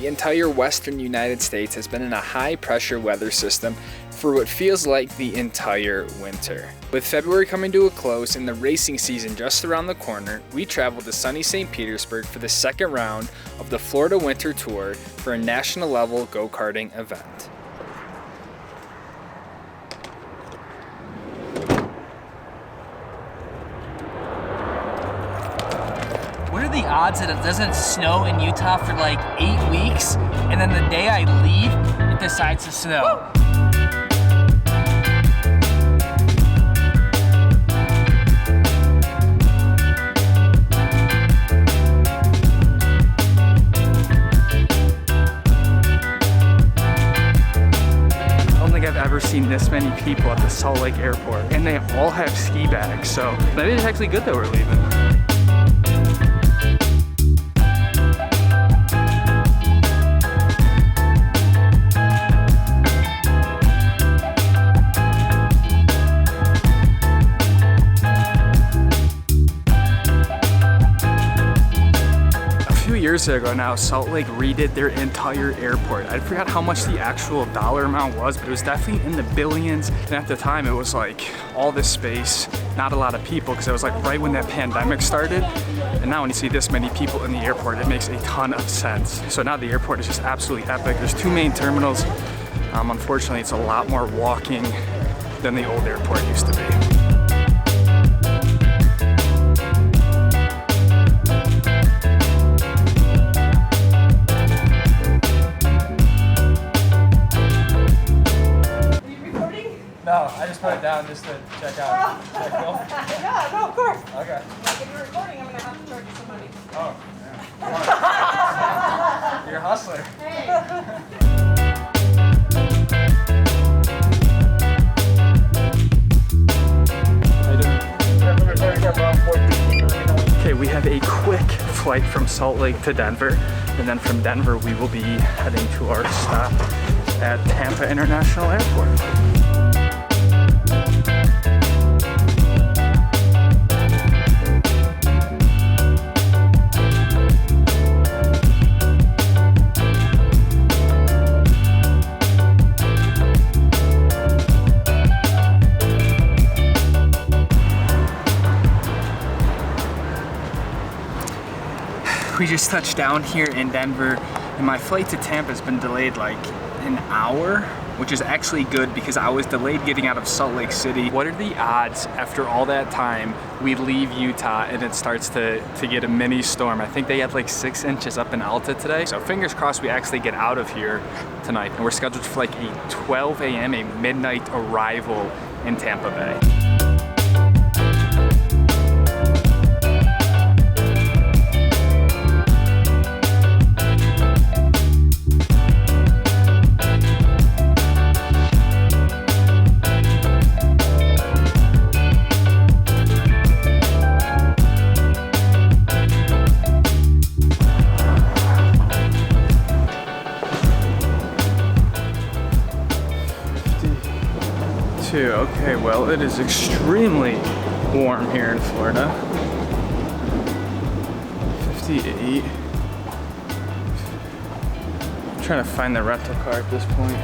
the entire western United States has been in a high pressure weather system for what feels like the entire winter. With February coming to a close and the racing season just around the corner, we traveled to sunny St. Petersburg for the second round of the Florida Winter Tour for a national level go-karting event. What are the odds that it doesn't snow in Utah for like 8 weeks, and then the day I leave, it decides to snow? Woo! Ever seen this many people at the Salt Lake Airport, and they all have ski bags, so maybe it's actually good that we're leaving. Years ago now, Salt Lake redid their entire airport. I forgot how much the actual dollar amount was, but it was definitely in the billions. And at the time, it was like all this space, not a lot of people, because it was like right when that pandemic started. And now when you see this many people in the airport, it makes a ton of sense. So now the airport is just absolutely epic. There's 2 main terminals. Unfortunately, it's a lot more walking than the old airport used to be. No, I just put it down just to check out. Is that cool? Yeah, no, of course. Okay. Like if you're recording, I'm gonna have to charge you some money. Oh, yeah. You're a hustler. Hey. Okay, we have a quick flight from Salt Lake to Denver, and then from Denver we will be heading to our stop at Tampa International Airport. We just touched down here in Denver, and my flight to Tampa has been delayed like an hour, which is actually good because I was delayed getting out of Salt Lake City. What are the odds after all that time we leave Utah and it starts to get a mini storm? I think they had like 6 inches up in Alta today. So fingers crossed we actually get out of here tonight. And we're scheduled for like a 12 a.m., a midnight arrival in Tampa Bay. Okay, well, it is extremely warm here in Florida. 58. I'm trying to find the rental car at this point.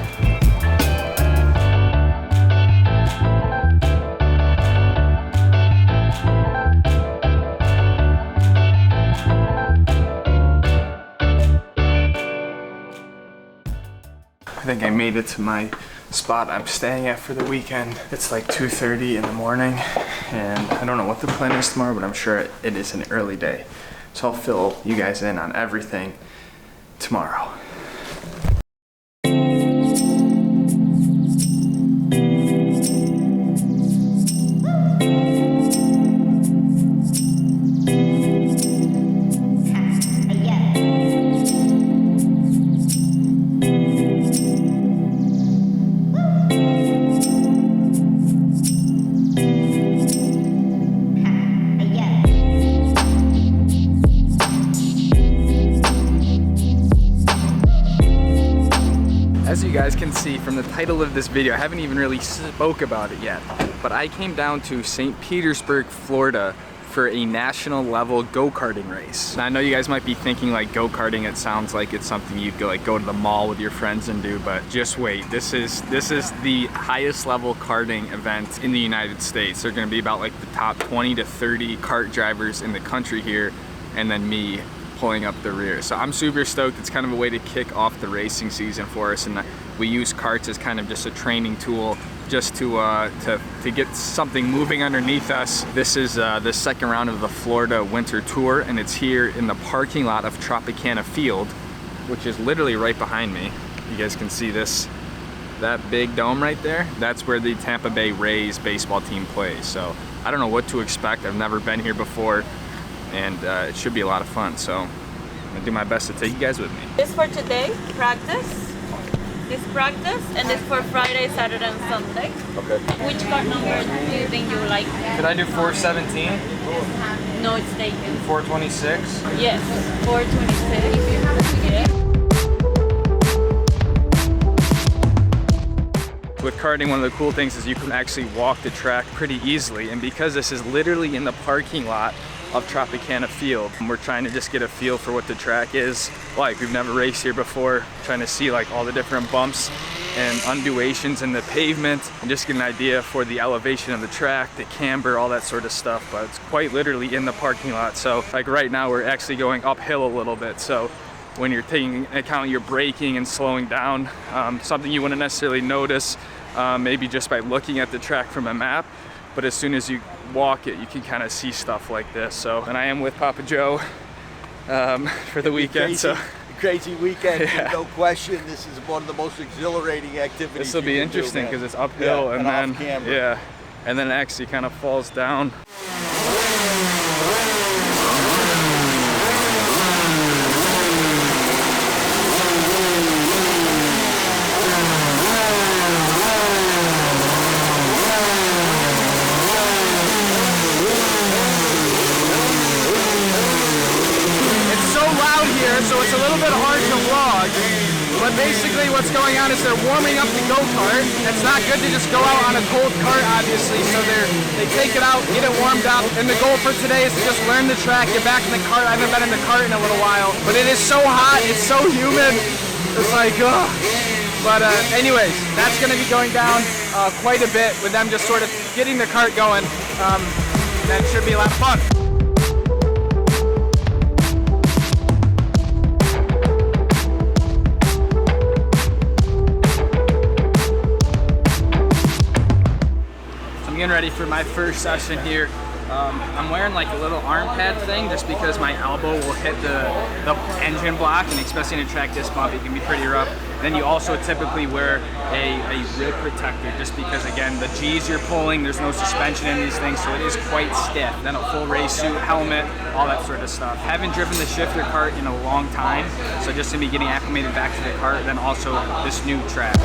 I think I made it to my spot I'm staying at for the weekend. It's like 2:30 in the morning, and I don't know what the plan is tomorrow, but I'm sure it is an early day. So I'll fill you guys in on everything tomorrow. As you guys can see from the title of this video, I haven't even really spoke about it yet, but I came down to St. Petersburg, Florida for a national level go-karting race. Now, I know you guys might be thinking like go-karting, it sounds like it's something you'd go to the mall with your friends and do, but just wait. This is the highest level karting event in the United States. They're gonna be about like the top 20 to 30 kart drivers in the country here, and then me pulling up the rear. So I'm super stoked. It's kind of a way to kick off the racing season for us, and we use karts as kind of just a training tool just to get something moving underneath us. This is the second round of the Florida Winter Tour, and it's here in the parking lot of Tropicana Field, which is literally right behind me. You guys can see this, that big dome right there. That's where the Tampa Bay Rays baseball team plays. So I don't know what to expect. I've never been here before, and it should be a lot of fun. So I'm gonna do my best to take you guys with me. This for today, practice. This practice, and this for Friday, Saturday, and Sunday. Okay. Which card number do you think you like? Could I do 417? No, it's taken. 426? Yes, 426. Yeah. With karting, one of the cool things is you can actually walk the track pretty easily, and because this is literally in the parking lot of Tropicana Field, we're trying to just get a feel for what the track is like. We've never raced here before, trying to see like all the different bumps and undulations in the pavement, and just get an idea for the elevation of the track, the camber, all that sort of stuff. But it's quite literally in the parking lot. So like right now we're actually going uphill a little bit, so when you're taking into account your braking and slowing down, something you wouldn't necessarily notice maybe just by looking at the track from a map, but as soon as you walk it, you can kind of see stuff like this. So, and I am with Papa Joe for the weekend. Crazy weekend, Yeah. no question. This is one of the most exhilarating activities. This will be interesting because it's uphill, Yeah, and then off camera. yeah, and then it actually kind of falls down. So it's a little bit hard to vlog, but basically what's going on is they're warming up the go-kart. It's not good to just go out on a cold cart, obviously, so they take it out, get it warmed up, and the goal for today is to just learn the track, get back in the cart. I haven't been in the cart in a little while, but it is so hot, it's so humid, it's like, ugh. But anyways, that's going to be going down quite a bit with them just sort of getting the cart going. That should be a lot of fun. Getting ready for my first session here. I'm wearing like a little arm pad thing just because my elbow will hit the engine block, and especially in a track this bump, it can be pretty rough. Then you also typically wear a rib protector just because, again, the G's you're pulling, there's no suspension in these things, so it is quite stiff. Then a full race suit, helmet, all that sort of stuff. Haven't driven the shifter kart in a long time, so just to be getting acclimated back to the kart, then also this new track.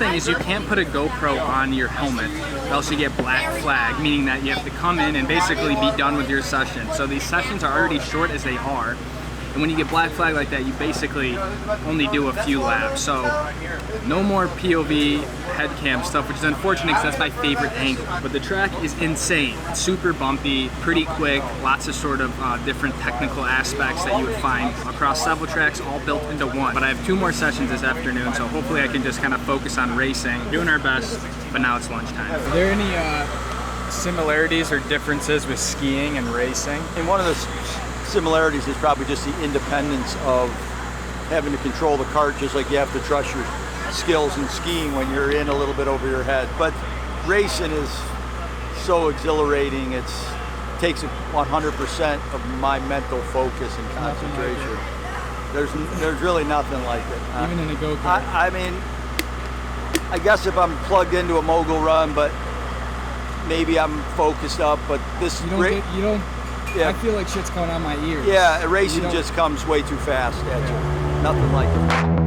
thing is you can't put a GoPro on your helmet, or else you get black flag, meaning that you have to come in and basically be done with your session. So these sessions are already short as they are. And when you get black flag like that, you basically only do a few laps. So no more POV head cam stuff, which is unfortunate because that's my favorite angle. But the track is insane. It's super bumpy, pretty quick, lots of sort of different technical aspects that you would find across several tracks all built into one. But I have 2 more sessions this afternoon, so hopefully I can just kind of focus on racing, doing our best, but now it's lunchtime. Are there any similarities or differences with skiing and racing? And one of the similarities is probably just the independence of having to control the cart, just like you have to trust your skills in skiing when you're in a little bit over your head. But racing is so exhilarating. It takes 100% of my mental focus and concentration. There's really nothing like it. Even in a go-kart? I mean, I guess if I'm plugged into a mogul run, but maybe I'm focused up, but this... Yeah. I feel like shit's coming out my ears. Yeah, racing just comes way too fast at you. Nothing like it.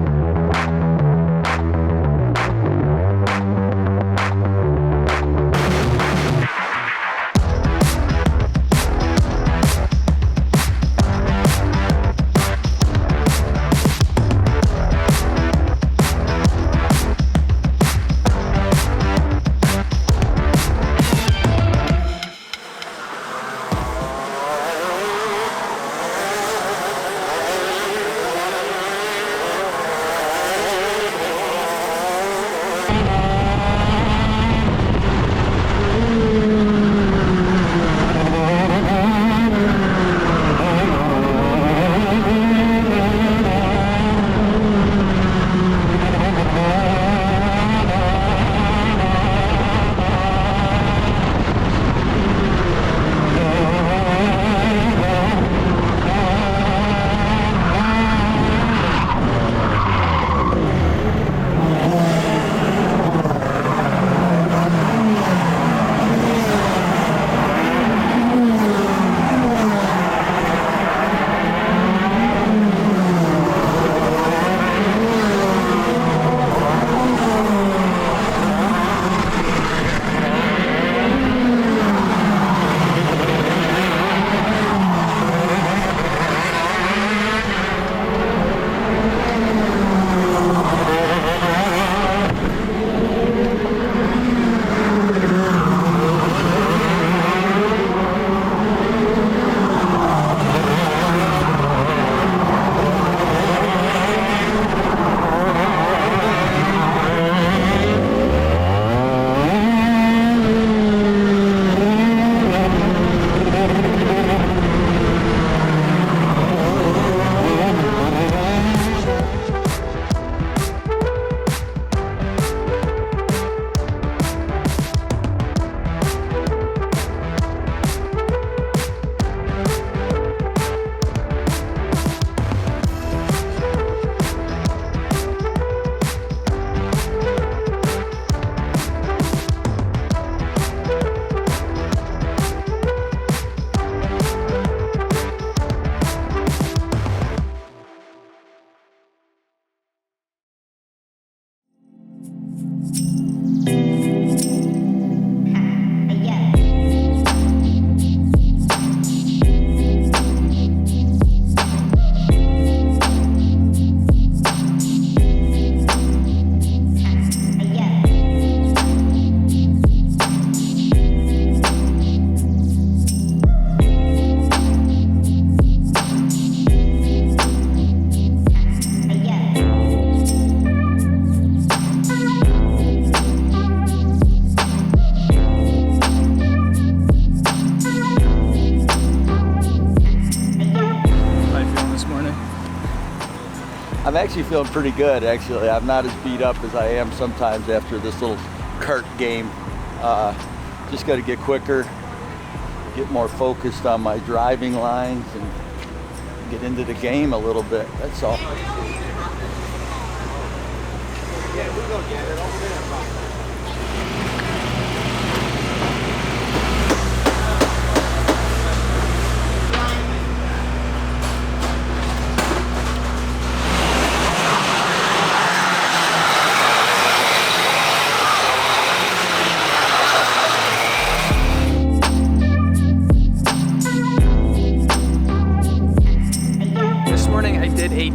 I'm actually feeling pretty good, actually. I'm not as beat up as I am sometimes after this little kart game. Just got to get quicker, get more focused on my driving lines, and get into the game a little bit, that's all.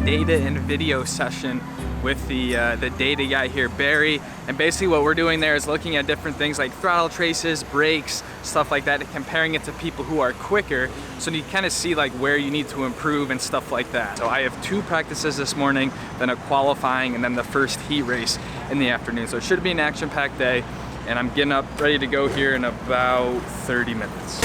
data and video session with the data guy here, Barry. And basically what we're doing there is looking at different things like throttle traces, brakes, stuff like that, and comparing it to people who are quicker. So you kind of see like where you need to improve and stuff like that. So I have 2 practices this morning, then a qualifying, and then the first heat race in the afternoon. So it should be an action-packed day, and I'm getting up ready to go here in about 30 minutes.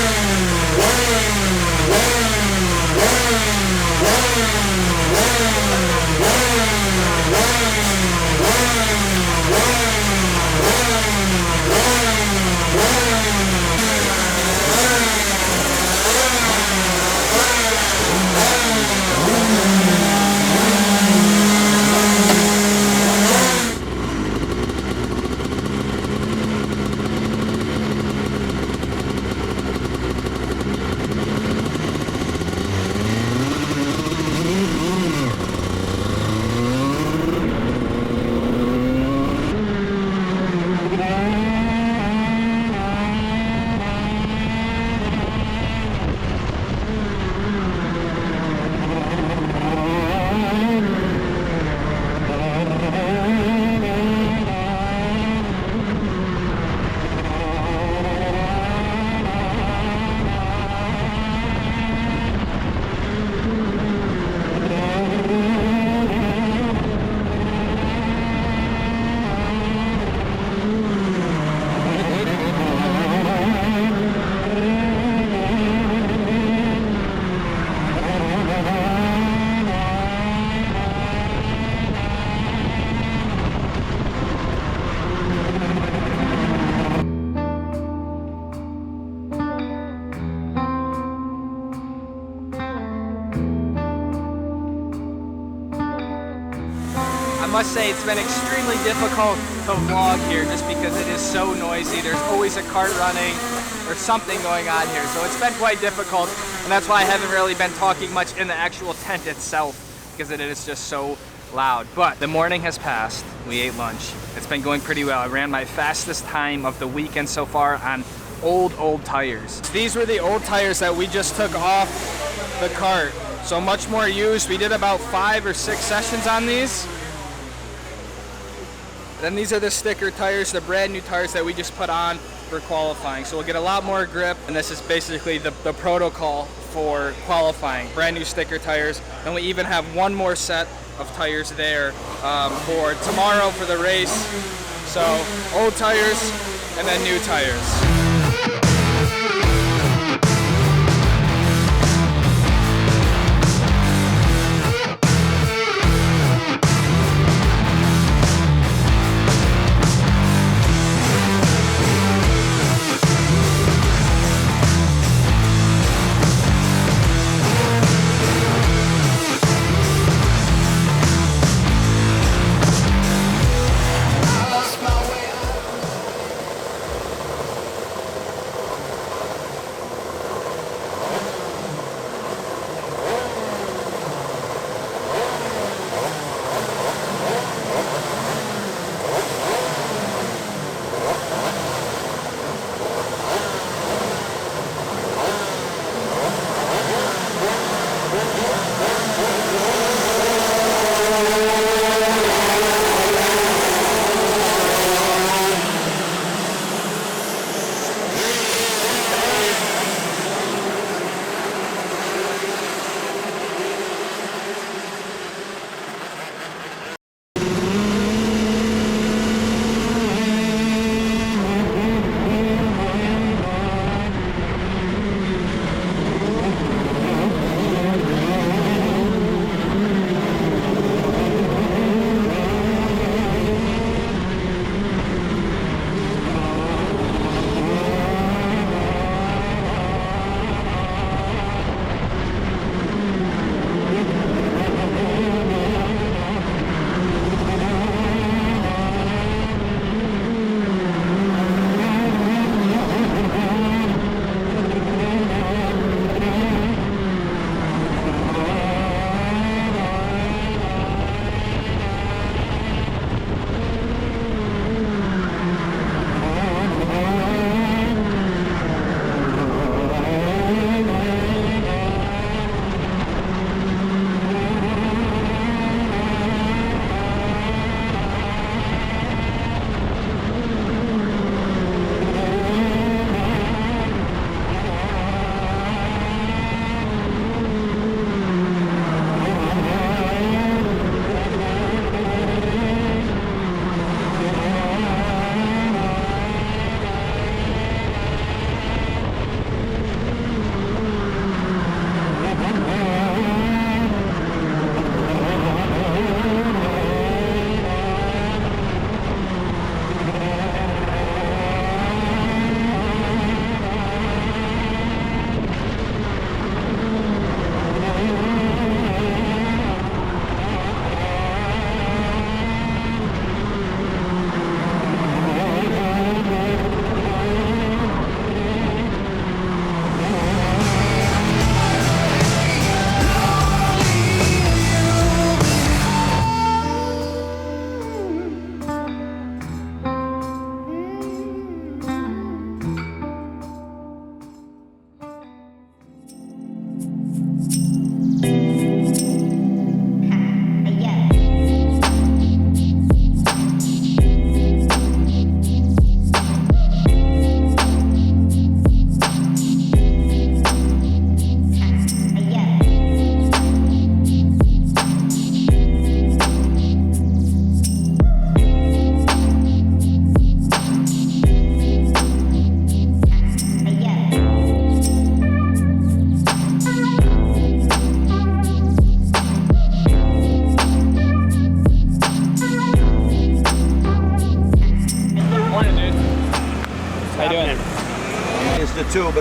I must say it's been extremely difficult to vlog here just because it is so noisy. There's always a cart running or something going on here. So it's been quite difficult, and that's why I haven't really been talking much in the actual tent itself, because it is just so loud. But the morning has passed. We ate lunch. It's been going pretty well. I ran my fastest time of the weekend so far on old tires. These were the old tires that we just took off the cart. So much more used. We did about 5 or 6 sessions on these. Then these are the sticker tires, the brand new tires that we just put on for qualifying. So we'll get a lot more grip, and this is basically the protocol for qualifying. Brand new sticker tires. And we even have one more set of tires there for tomorrow for the race. So old tires and then new tires.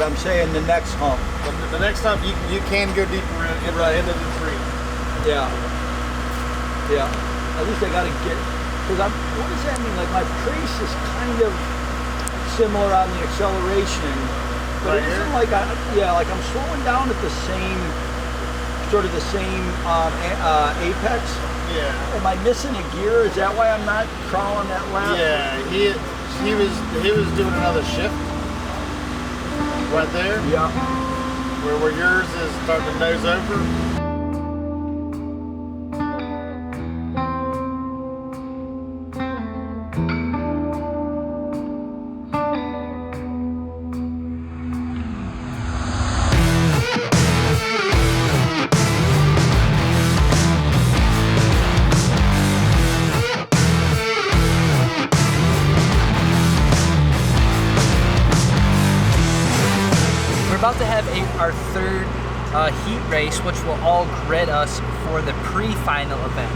I'm saying the next hump. The next hump, you can go deeper into the tree. Yeah. Yeah. At least I gotta get, because what does that mean? Like my pace is kind of similar on the acceleration, but it isn't like like I'm slowing down at the same, sort of the same apex. Yeah. Am I missing a gear? Is that why I'm not crawling that lap? Yeah, he was doing another shift right there. Yeah. Where yours is starting to nose over. About to have our third heat race, which will all grid us for the pre-final event,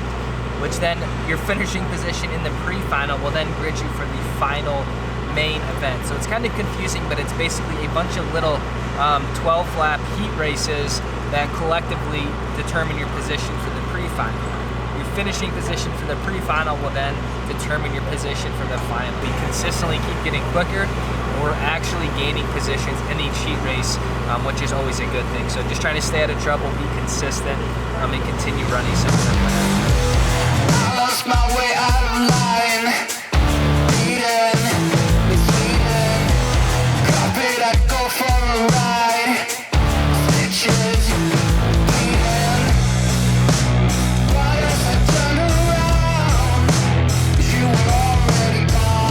which then your finishing position in the pre-final will then grid you for the final main event. So it's kind of confusing, but it's basically a bunch of little 12-lap heat races that collectively determine your position for the pre-final. Your finishing position for the pre-final will then determine your position for the final. We consistently keep getting quicker. We're actually gaining positions in each heat race, which is always a good thing. So just trying to stay out of trouble, be consistent, and continue running similar plans. I lost my way out of line. Bleeding, it's bleeding. Carpet, I go for a ride. Stitches, bleeding. Why as I turn around, you were already gone.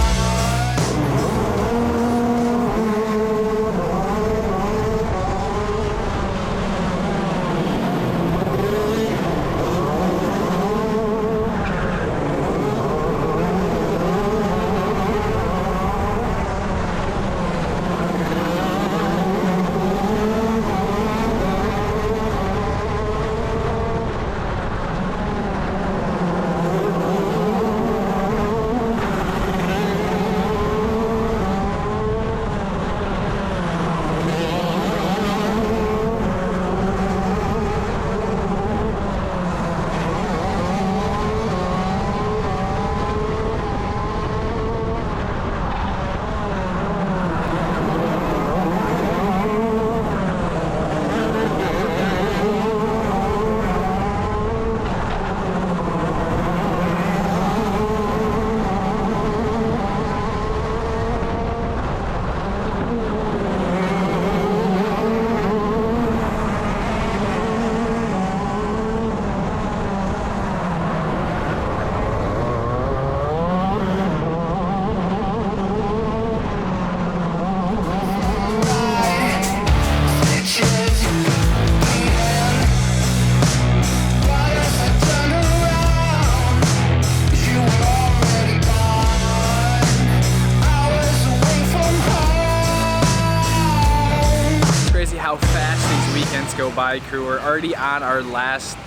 How fast these weekends go by, crew. We're already on our last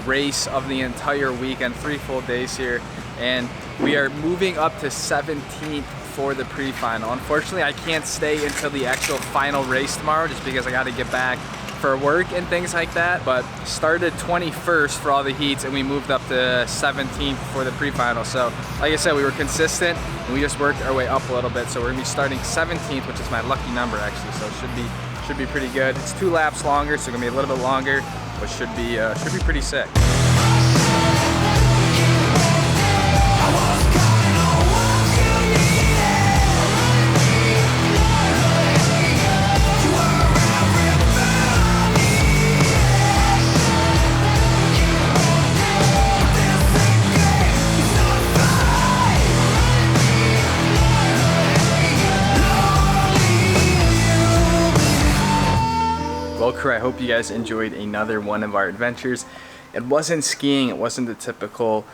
race of the entire weekend, 3 full days here, and we are moving up to 17th for the pre-final. Unfortunately, I can't stay until the actual final race tomorrow just because I got to get back for work and things like that, but started 21st for all the heats and we moved up to 17th for the pre-final. So like I said, we were consistent and we just worked our way up a little bit. So we're gonna be starting 17th, which is my lucky number actually, so it should be pretty good. It's 2 laps longer, so it's gonna be a little bit longer, but should be pretty sick. Well, crew, I hope you guys enjoyed another one of our adventures. It wasn't skiing, it wasn't the typical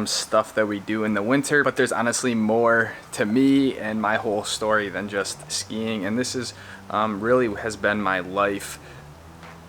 stuff that we do in the winter, but there's honestly more to me and my whole story than just skiing. And this is really has been my life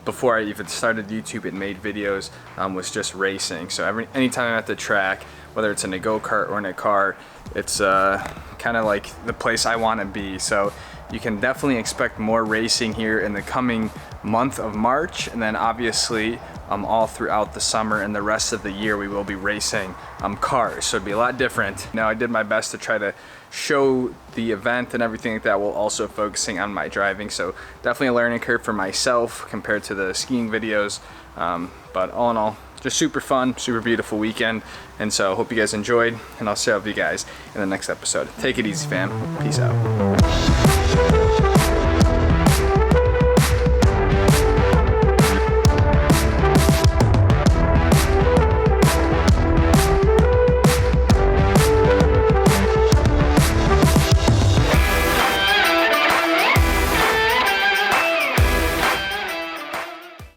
before I even started YouTube and made videos, was just racing. So anytime I'm at the track, whether it's in a go-kart or in a car, it's kind of like the place I want to be. So you can definitely expect more racing here in the coming month of March, and then obviously all throughout the summer and the rest of the year we will be racing cars, so it'd be a lot different. Now, I did my best to try to show the event and everything like that while also focusing on my driving, so definitely a learning curve for myself compared to the skiing videos, but all in all, just super fun, super beautiful weekend. And so hope you guys enjoyed, and I'll see you guys in the next episode. Take it easy, fam. Peace out.